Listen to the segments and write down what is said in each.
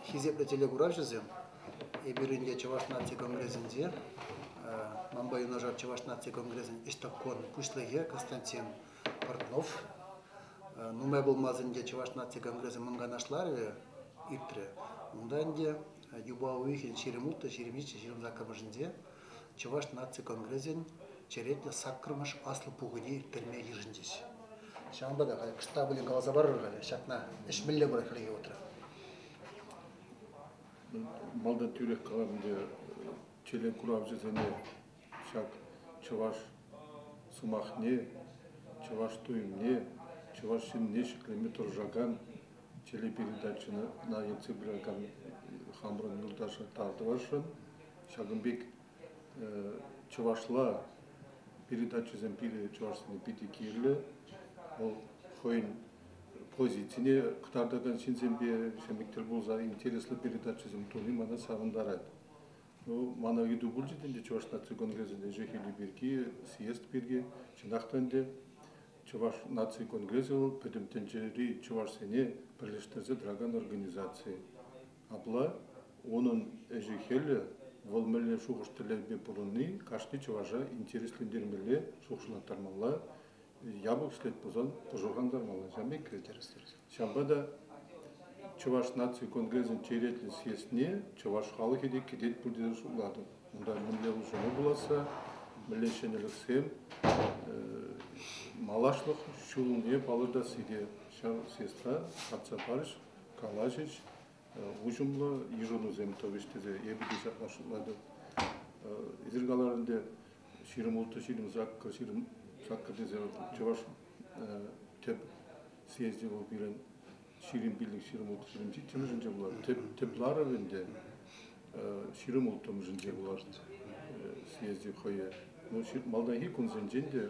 Хизеплетеле куражызем, Эбиринде Чуваш нации конгрессінде, Мамбай нажар Чуваш нации конгрессін Иштакон Пушлыге Константин Портнов, Нумай болмазында Чуваш нации конгрессі Мынганашлар Итре, Унданде Юбауихин Ширемулта, Ширемичи, Ширемзакамыжінде, Чуваш нации конгрессін Черетлі Саккырмыш Аслы Пугуди Терме Ежіндес. Шамбада, кышта білін қаласа барырғалі, шақна 3 миллион бұрақылығы отыры. Малдан тюрек қаларында челен құрап жезене шак Чуваш сумақ не, Чуваш туым не, Чуваш шын не шықлеме тұржаған челе передачыны на ецебіраган хамрын юлдашы тарды баршын. Шагынбек Чувашла передачызен пире Чувашсыны пити кирлі, ол хойын позицине кытардаган шинзембе шемиктер болса интереслы передачызым туни мана сагындарат. Мана үйді бұл жетінде Чуваш нации конгрессінде жехили берги, съезд берги, жинақтанды Чуваш нации конгрессы ол пөтімтенчері Чувашсене бірлештерзе драган организации. Абла оның жехили волмеле шуғыштылербе бұрынны кашты Чуважа интереслендермеле шуғышлаттармалла ябық след позан пожугандармалла. Жамек Шамбада Чуваш нации конгрессін черетлі съездне Чуваш халық еде кедет бүлдері шулады. Онда мүле ұжымы боласа, мүле шенеліксем, малашлық шулыне балырда сиде съездра, қатса барыш, калажыш, ұжымлы ежону земтовештезе ебіде жақлашылады. Изіргаларында ширим ұлты, ширим закка, ширим закка дезе Чуваш теп съезде ол бірін ширим билдик, ширим ұлты, ширим житчімі жынже бұлар. Теплары венде ширим ұлтымы жынже бұлар съезде қойы. Малдайы күнзен женде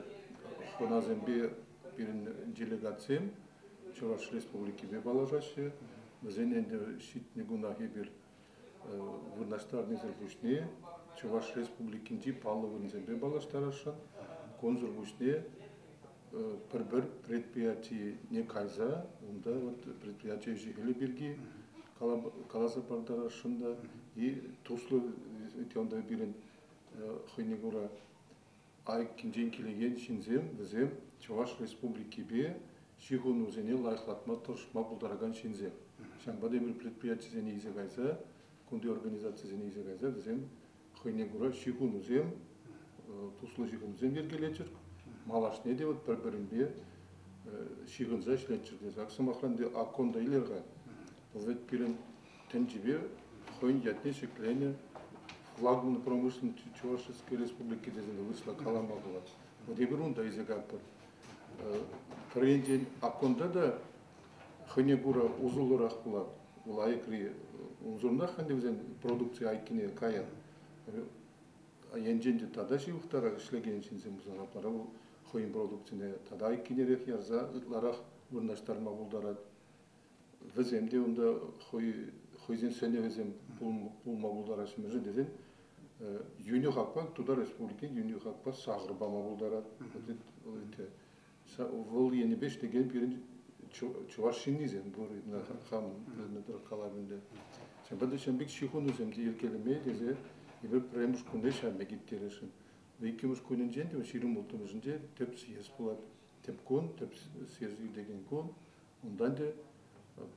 Хоназембе бірін делегациям Чуваш республики бе балажашы. Бізден енді шитне гунахи бір вырнаштарны зіргушне Чуваш республикинде палы вырнзембе балаштарашын. Конзур бушне бір предприятие не кайза, онда предприятие жихили берги, каласа бардарашында и туслы онда бірін хойнегура ай кинжен келеген шинзем, бізем Чуваш республики бе шихун өзене лайықлатма тұршма бұлдараган шинзем. Шамбада бір предприятие зене изе кайза, күнде организация зене изе кайза, бізем хойнегура шихун өзем, туслы шихун өзем бергелечір, малашне де бір-бірінбе шихынза ішленчірдез. Аксамахранде аконда илерға, бұл бірін тенжібе хойн ятне шеклене флагманы промышлен Чувашской республики дезінде высла калама болады. Вот ебір онда изегап бір. Кіргенден аконда да хынегура ұзылырақ болады. Ол айықри ұзырна ханде өзен продукция айкіне каян. Енженде тада шивықтара ішлеген шынзен бұзағапара ол хойын продукцияне тада айкенерек ярза ұтларақ вырнаштарма бұлдарад. Віземде онда хойзен сөне візем бұлма бұлдарашымы жындезен юни хақпа, туда республикен юни хақпа сағырбама бұлдарад. Вол ені беш деген бірін Чуваш шиннизен бұры хам мүдір қаларында. Шамбады шамбек шихун өземде елкелеме дезе ебір премуш күнде шамбек иттерешін. Вейкемуш күнін женде, ширим ұлтымызында теп съез болады. Теп күн, теп съез деген күн. Ондан де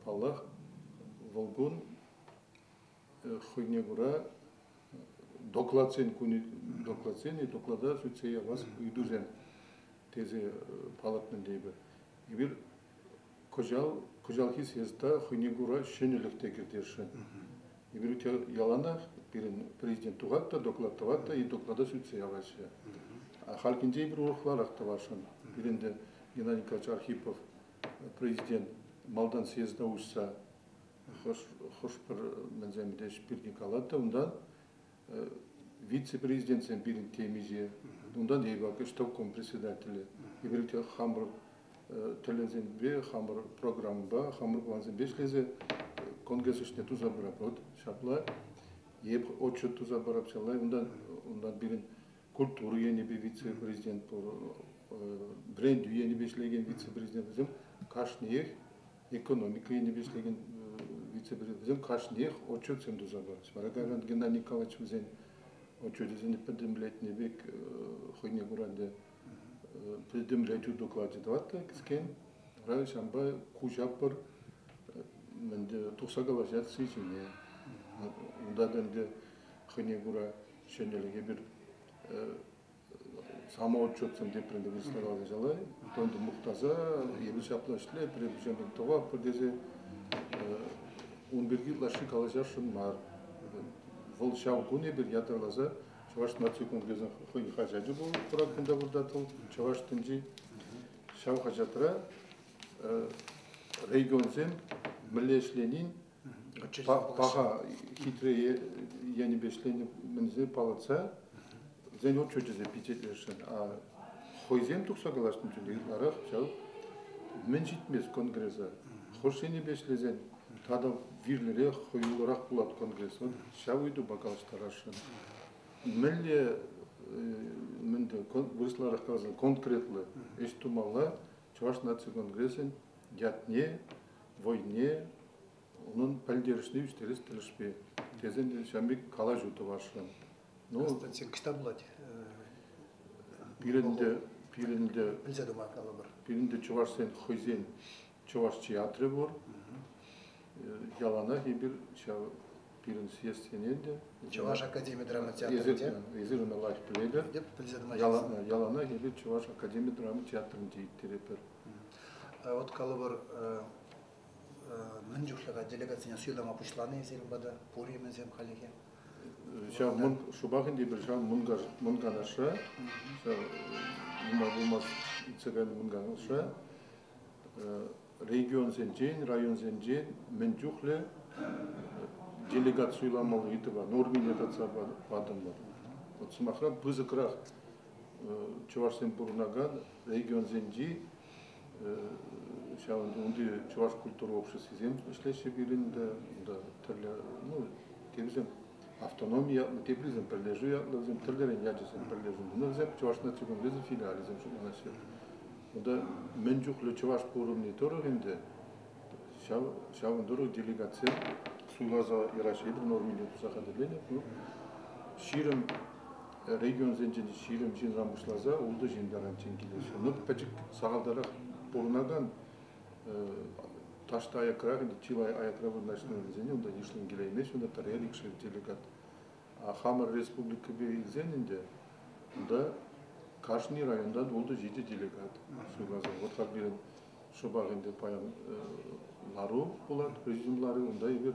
палақ волгун хойнегура докладсен күні докладсен и доклада сөйтсея вас үйдузен тезе палатның дейбі. Ебір Кожалхи съезда хойнегура шенелікте кірдершін. Ебір өте ялана бірін президент туғатта, докладтаватта и доклада сөйтсея вашы. Халкинде бір ұрықлар ақтавашын. Бірінде Геннадий Николаевич Архипов президент малдан съезда ұшса хош бір мәнзәмінде шпирге қалатты. Ондан вице-президент сен бірін темеже. Ондан ебак штабком председателі. Ебір өте хамыр телезенбе, хамыр программба, хамыр планзенбе шлезе конгресс үшне туза барап, вот шапла, еб отчет туза барап шалай, ондан бірін культуру енебе вице-президент, бренду енебе шлеген вице-президент, кашнех, экономика енебе шлеген вице-президент кашнех отчет сен дузаба. Смараган Геннадий Николаевич визен отчет изен подемлет небек хойне гуранде подемлет доклад ждаватта кискен. Рай шамба кужапыр менде тусагала жатсыйчине. Ундаданде хойне гура шенелеге бир сама отчетсен деп пренде выстаралы жалай. Тонды муктаза ебил шаплашле пребженден това подезе он бирги лаши калажашын мар. Вол шау куне бир ятарлаза Чаваш наци конгресен хойни хажаджы бол туракында бурдатыл. Чаваш тынжи шау хажатра регионсен милешленин паха хитрые яни бешлени мензе палаца зен отчетезе пичетлешин а хойзем туксагалаштын чүлегларах чау мен житмес конгресса хошени бешлезен тада вирлере хойуларак булат конгресс шауиду бакалыштарашын милле менде высларах казал конкретлы эштумалла Чуваш наци конгрессен ятне войне onun пальдеришни үстерес тилишпе тезен шамбик кала жуту башын. Ну, сен китап булат. Пиринде Билсе дума кала бар. Пиринде Чуваш сен хойзен Чуваш театры бар. Ялана хибир шау пирин съестененде. Чуваш академия драма театрында. Езирна лайф плейдер. Деп билсе дума. Ялана хибир Чуваш академия драма театрында дейтерепер. Вот кала бар мен жушлага делегация сыйлама пушланы зелбада пури мензем халеге. Шау мун шубахын дебир шау мунганаша. Шау булмас ицеган мунганаша. Регион сенжен, район сенжен, мен жухле делегация сыйламалы итеба норминетация бадым бар. Вот смахра бызыкрах Чувашсен бурнаган регион сенжи Шаунда унди Чуваш культура общества зем ишлеше билинде да терле ну темзем автономия теплизм прилежуя лазем терлерен яджесен прилежун ну зем Чуваш национ лазем филиализм шунаше да менжухле Чуваш порумни торогенде шаундуру делегация сулаза ирашидр нормине тусахаделене ну ширим регион зенжен ширим жинрамышлаза улды жиндаран ченкилеше ну пачык сагалдарак порунаган Taşta ayaklar, çiva ayaklar bunlaştığını izleniyor. Onda işlem geleymiş, onda tarihe dikşir delegat. Hamar Respublika bir izleninde, onda Kaşni rayondan oldu ciddi delegat. Söylazım. Otkak bilen şobağında payan laru bulat, prezidiumları, onda bir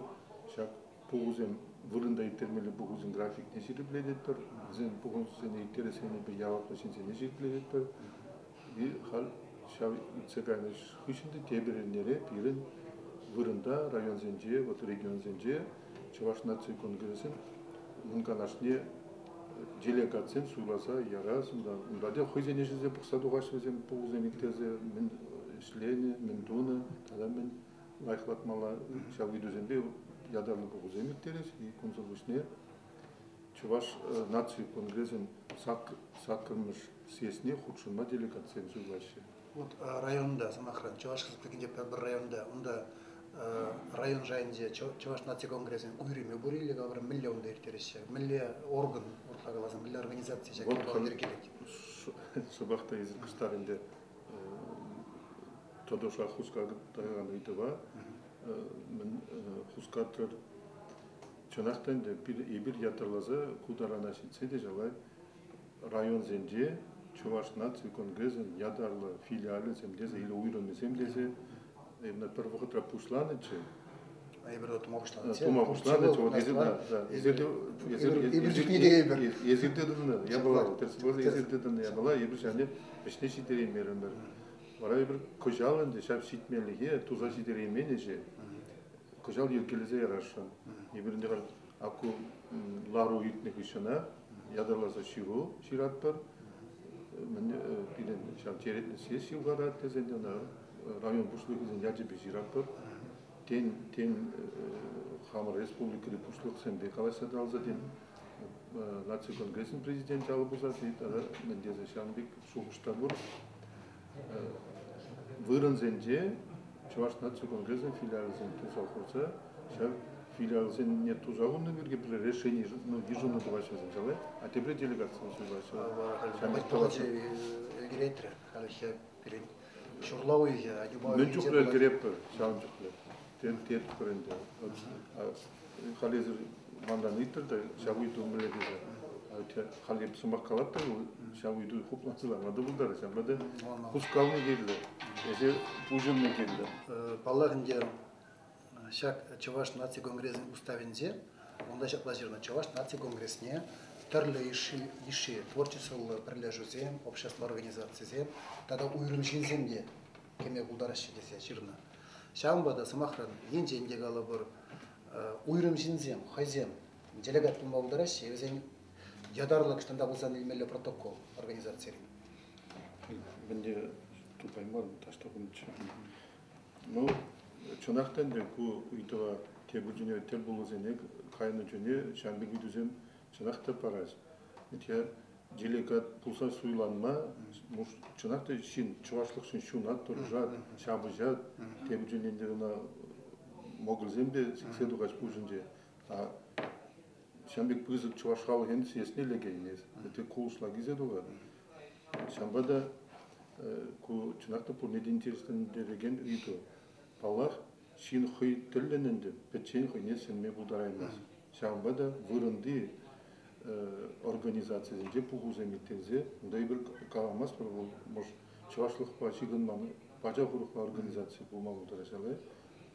şak poğuzem vırında itermeli poğuzun grafik neşiri biledir. Zen poğuz seni itere seni bir yavaklaşın seni neşiri biledir. Bir hal Şav itseganiş hışında tebirinlere birin vırında rayon zenciye, вот region zenciye Çavaş Natsiyon Kongresi'nin münkanlaşniye delegasyon suylasa yarasında. Unda de hoyzenejizde pıksadu gaşvezem poğuzemikterze min işleyeni, min dunu, tada min layıklatmala şav vidüzembe yadarlı poğuzemikteriz. Konsolvuşniye Çavaş Natsiyon Kongresi'nin sakırmış siyesine hutşunma delegasyon suylaşı. Вот районда, самахран, Чувашский республикінде бір районда, онда район жайында Чуваш нация конгрессин үйреме бурилиге бір миллионда ертересе, милле орган ортагалазын, милле организация жакалар керек. Собақта езір кыштарында тодоша хускагы тайган ыйтыба, мен хускатыр чанақтан да бир ятырлаза кударана шитсе де жалай район зенже Чуваш нация конгрессин ядарlı filiali zemdeze ili uyronme zemdeze na prvo hatra pušlaniće. Ебер тума пушланиće. Тума пушланиće вот езирде я была терсбоза езирдеден я была ебир жане бешне шитерейн мерен бер. Вара ебир кожалынды шап шитменлиге туза шитерейн менеже. Кожал еркелезе ярашан. Ебиринде бар аку лару итне кышана ядарласа ширу шираттар. Ben bilen şam çeretli siyasi olarak tezende rayon puşluğunun yacı bir jiratör. Ten Hamar Respublika'da puşluğu sende kalasa da alzaten Natsiyon Kongresi'nin prezidenti alıbızası da ben de şambik soğuşta var. Vırın zence Çuvaş Natsiyon Kongresi'nin filiali zente soğursa Сейчас филиал сен нет тузагунны бирге бір решение, ну, ежегодно башыбыз жалай. А теперь делегация башыбыз. Байтолачы элгерейтер, халыхе пирин. Шурлауи адюба. Мен жүклер кереп, шам жүклер. Тет көренде. Халезер мандан иттерде, шабуйду меледезе. Халеп сумак калатта, шабуйду хуплансылар. Мада булдар, шамада хускалны келди. Эже ужинны келди. Баллагынде шак Чуваш наций конгрессин уставинде, онда шаклажырна Чуваш наций конгрессне түрлі иши творчестволы бірләжузем, общество организациясем, тада уйрымшинземде кеме булдарашы десе жирна. Шамбада самахран енженде галы бір уйрымшинзем, хайзем, делегат булма булдарашы, өзен ядарлык штанда булсан илмелі протокол организациялары. Бенде тупаймар таштагынчы. Ну, чонактан да ку уйдыга тебүжүнө тел болузенек кайны жөне шамбек үйдүзем чынакта параз. Этя делегат пулса суйланма, муш чынакта шин чувашлык шин шунат туржат, шабыжат, тебүжүненде уна могулземде секседу кач пужунже. А шамбек пызык чувашхалы хен сесне легейнес. Это кулшла гизедуга. Шамбада ку чынакта пул неден интересен деген үйдү. Аллах шин хый тиллененде печен хыне сенме булдараймас. Шамбада вырынды организациясында пугуземитезе, мындай бир каламас бир мош чувашлык па чыгынманы бажа курукла организация булма булдарашалы.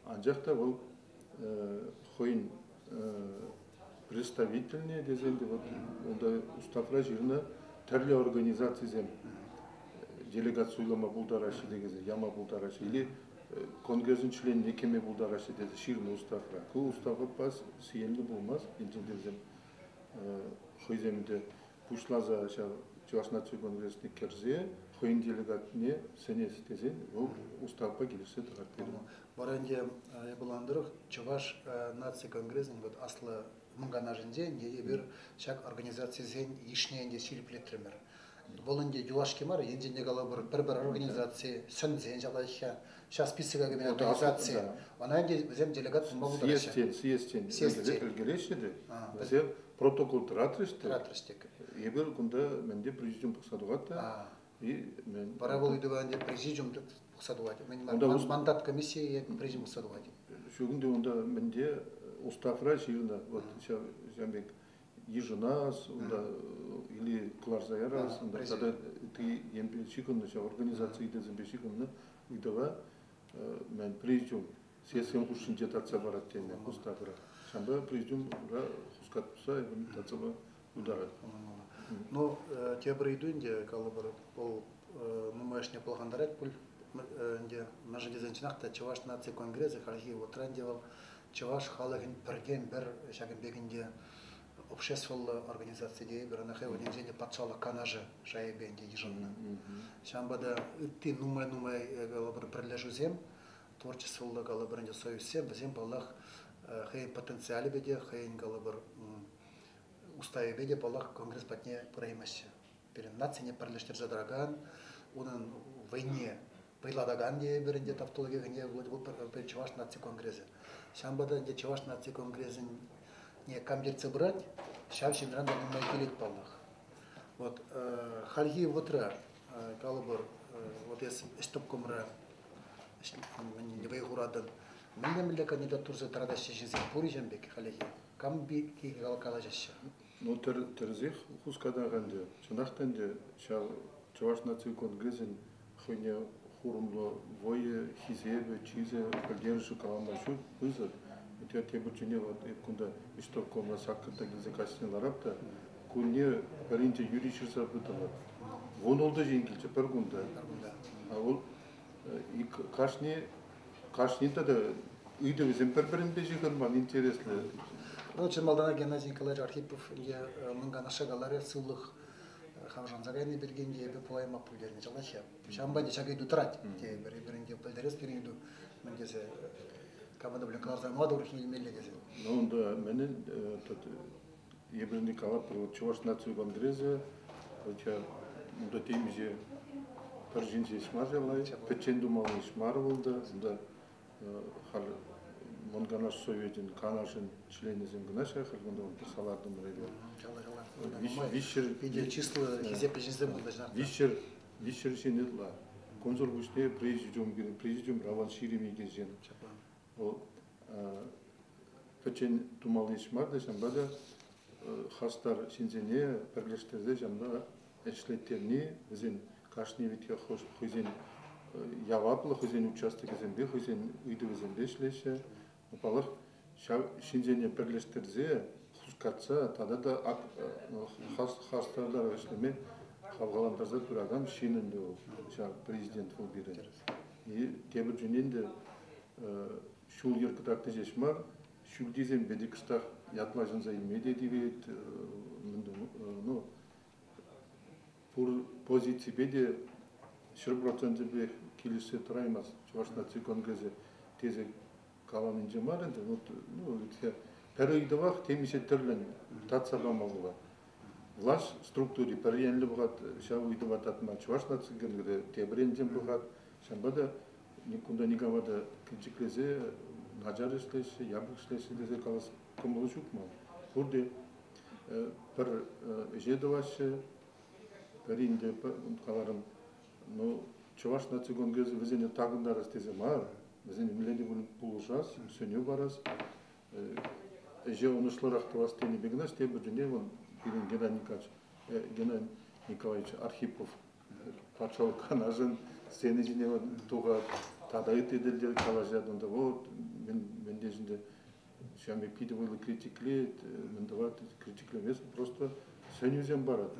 Анжакта бул хыйын представительные дезенде вот онда устафра жирна терле организациясем делегат суйлама булдарашы дегезе, яма булдарашы или конгресsin член некеме булдарашы деди ширма устафра. Ку устафа пас сиемли болмас, инжендерзем хойземде пушлаза Чуваш наций конгрессне керзе, хойын делегат не сенес дезен, ол устафа келишсе тагар берди. Баранде буландырык Чуваш наций конгрессин вот аслы мынганажынде не бир шак организациясен ишнеенде силиплетремер. Болынде юлашки мар, енженде гала бір организация, сөнзен жалайша, сейчас список организация. Она зем делегат мабударыша. Съестен. Элгерешеде. Зем протокол тратреште. Ебер кунда менде президиум пуксадугатта. И мен. Пара бол үйдөгөнде президиум пуксадугатта. Мен мандат комиссия президиум пуксадугатта. Шугунде онда менде устафра ширна, вот жамбек еженас, или кларзаярас, тогда ты емпечикон, организации деземпечикон, идова, мен президиум, сесем хушин детаца бараттене, устафра. Шамба президиум хускатпса, детацава ударат. Ну, те брейдунде, калыбыр, ол мумашне полгандарат пуль, нде нажы дезенчинакта Чуваш наций конгрессы халхи отран девал, Чуваш халыгын бірген бір шагын бегінде общественная организация дей, бір анахай өнемзенде патшалық канажы жайбенде ежынны. Шамбада үтті нумай галабыр бірләжузем, творчестволы галабырынде союзсем, бізем балақ хайын потенциалы беде, хайын галабыр уставе беде балақ конгресс патне пыраймасы. Бірін нацияне бірлештер жадыраган, оның войне байладаган де бірінде тавтология гіне бұл Чуваш наций конгрессы. Шамбада де Чуваш наций конгрессын не камдерцы брать, шавшин ранда нумай келет баллах. Вот хальги вотра калыбыр вот ес истоп комра не вайгурадан. Милле кандидатурасы тарадашчы жинсен пури жамбек хальги. Камби ки калажашы. Ну терзих хускадаганде, чынактанде Чуваш наций конгрессын хыйне хурумлы вое хизебе чизе поддержу каламашу вызов. Это тебучине вот кунда истокома сакката гизекасин ларапта кунне паринче юриширса бутала. Вонолда жеңгилче пер кунда. А ол и кашни да үйдө безем пер-перин бежиган ман интересно. Короче, Малдана Геннадий Николаевич Архипов мынга нашагалары сыллык Хамжан Загайны бергенде бе полайма пулдерне жалаша. Шамбаде шагайду трать. Те беринде пулдерес беринду мендесе команда билен кларза мадур хилмелле десе. Ну да, менен тот ебринди калап Чуваш наций конгрессы, хотя да темиже Таржинче ишмар жалай, печен думалы ишмар болды, да хал Монганаш Советин, Канашин членизм гына шайхалганда салардым ребе. Вишер видео число хизеп жинзем булдажна. Вишер сенедла. Консул буште президиум Раван Ширими кезен. О Печен тумалышмар да шамбада хастар синзене перлештерде жамда эшлеттерни bizin Кашневитке хозин яваплы хозин участок зембе хозин үйді зембе шлеше упалых шинжене перлештерзе хускатса тада да хастарлар эшлеме халгалантарда тураган шининде президент бул бирен и тебир жөненде шул еркытакты жешмар шул дизем бедикстах ятлажын займеде дибет ну позиции беде 100% бе килисе тураймас Чувашнаци конгрезе тезе каланын жамарында ну перейдовах темисе терлен татсабамалыла влаш структури перенли бугат шавыйдыват атма Чувашнаци конгрезе тебренжем бугат шамбада никуда никавада кичиклезе нажар ишлеше ябык ишлеше дезе калас комолушукма бурде пер жедоваше перинде каларым ну Чувашнаци конгрезе везене тагындар истезе мар везене миледи булушас сөнө барас же онышларак товастени бегнаш тебир жне он Геннадий Николаевич Архипов пачал канажын сени жне туга тадайт эделдер калажадында вот мен дежинде шами пидовый критиклет мындават критиклемес просто сөнүзем барат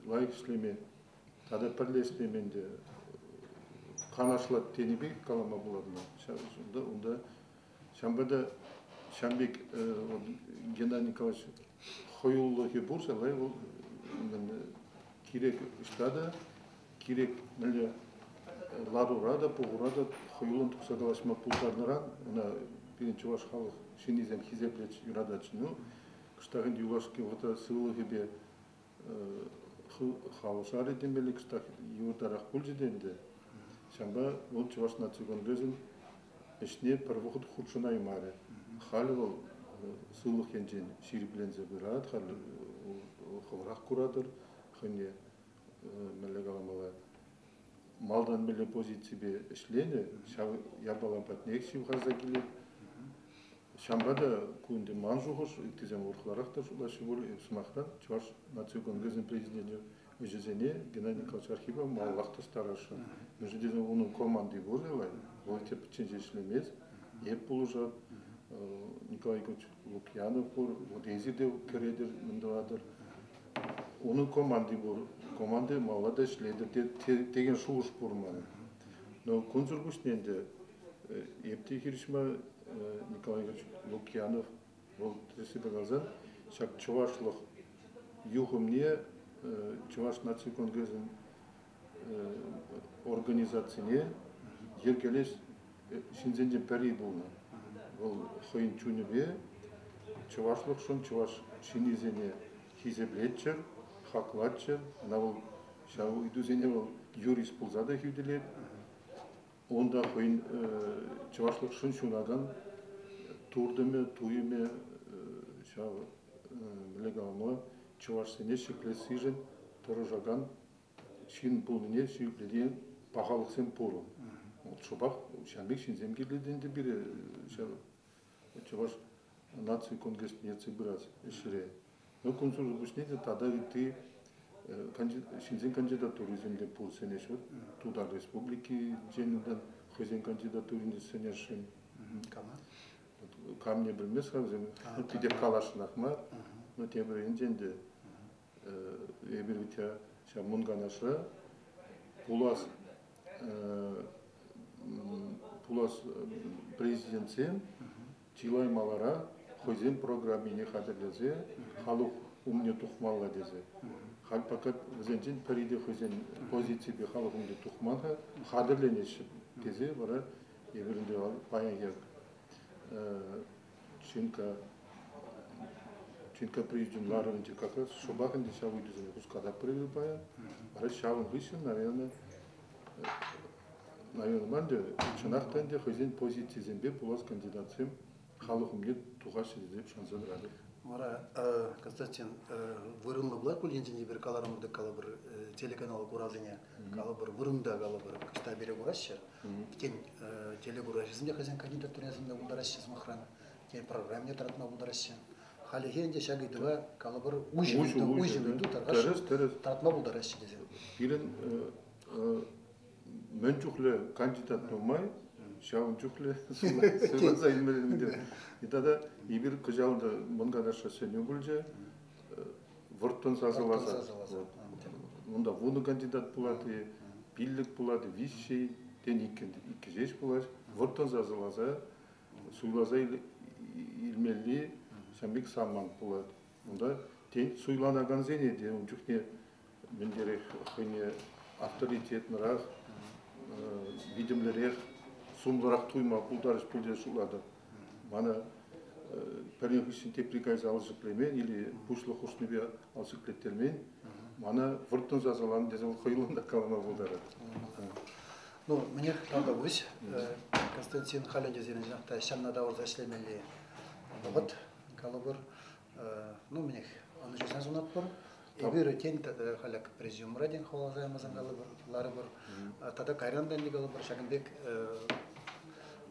лайк ишлеме тада перлештеменде канашлат тенибек калама буладыма онда шамбада Шамбек Геннадий Николаевич хоюллыхи бурса лай ол кирек иштада кирек меле ладурада пугурада хоюлун туксадалашма пултарнаран она биринчи баш халық шинизем хизеплеч юрадачну кыштагын юлашки ота сылыгыбе халышары демелик кыштак юртарак пулжиденде шамба ол Чувашнаци конгрезин ишне первоход худшунай маре хали ол сылык енжен шириплензе бират хали хылрак курадыр хыне мелегаламала малдан беле позициябе ишлене ябалан патнек шивхаза келет шамбада кунде манжугуш тизем урхларакта шулашы бол смахран Чувашнаци конгрезин президенти Межезене Геннадий Николаевич Архипов маллахта старашы. Межезене onun команды борелай, ол теп ченже ишлемес, еп булужат, Николай Ильич Лукьянов бор, вот езиде кередер мындавадыр. Onun команды бор, команды маллада ишледер, деген шулуш борманы. Но консулгушненде епте хиришма Николай Ильич Лукьянов, ол тесебе казан, шак чувашлык юхумне Чувашнаци конгрезин организацияне ергелес шинзенде пери болна. Ол хойын чунебе чувашлык шон чуваш шинизене хизеблетчер, хаклатчер, навол шау идузене ол юрист пулзада хюделет. Онда хойын чувашлык шон шунаган турдеме, туйме шау легалмо Чувашсене шеклесижен торожаган шин пулне шипледен пахалыксен пору. Вот шобах шамбек шинзем келеденде бире Чуваш нации конгресс неци браз ишре. Но консул бушнеде тада ты шинзен кандидатуру земде пулсене шот туда республики жениндан хозяин кандидатуры сенешин. Камне билмес хазем пиде калашнахма но тебрен женде эбирвитя шамунганаша пулас президентсен чилай малара хозин программине хадерлезе халук умне тухмалла дезе хал пакат зенжин периде хозин позиции бе халук умне тухмалха хадерленеши дезе бара эбиринде баягы чинка президент Ларовинчик как раз шубахин дешевый дизайн кускада прививая, расшаван вышел, наверное, наверное, де чынақтан де хозяин позициясын бе булас кандидатсым халықымге туғаш деп шансыдырады. Мара Константин вырынлы булар кулгенжин бир каларымды кала бир телеканал куразыня кала бир вырында кала бир кыста бере курашчы. Кен телекуражызында хозяин кандидат турасында булдарашчы смахран. Кен программе таратма булдарашчы. Хали хенде шагыдыга кала бир уйжымды таргаш таратма булдарашчы десе. Бирен мөнчүхле кандидат болмай шаунчухле сыйласа илмелинде. Итада ибир кыжалды мынгадаша сөнө булже вырттан сазыласа. Мында вуны кандидат булады, биллик булады, вишши ден икки жеш булат. Вырттан сазыласа, суйласа илмелли шамбек самман булат. Мында тен суйланаган зене де унчухне мендерек хыне авторитетнырак видимлерек сумларак туйма пулдарыш пулде сулады. Мана периодически теприкайз алжыклемен или пушлы хушнебе алжыклеттермен мана вырттын жазалан дезел хыйлында калма булдары. Ну, мне надо быть. Константин Халяндез енжақта шамнада орда ішлемелі бұғыт, калыбыр. Ну, мне оны жесен зонат бұр. Ебір кен халяк президиум радин хвалазаймызын калыбыр, лары бұр. Тада кайрандан не калыбыр, шагынбек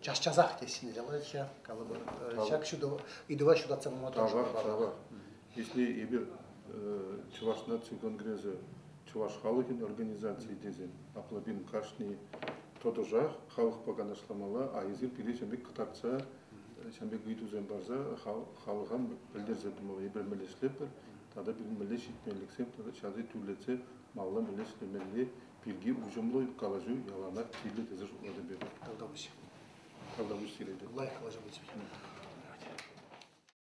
чаш-чазақ тесіне жалайша, калыбыр. Шак шуды, идыва шудатса мұматар Тава. Если ебір Чуваш нации конгрессы Чуваш халыкин организации дезен аплабин кашни тодожах халық пагана шламала а езир пире шамбек кытарца шамбек витузен барза халыган билдерзе думала ебір мелешлепер тада бир мелеш итмеликсем тада шази түлетсе малла мелешлемелли пирги ужумлы калажу ялана тиле тезер улады бер. Талдабыш. Талдабыш сирейді. Лайк калажу быть.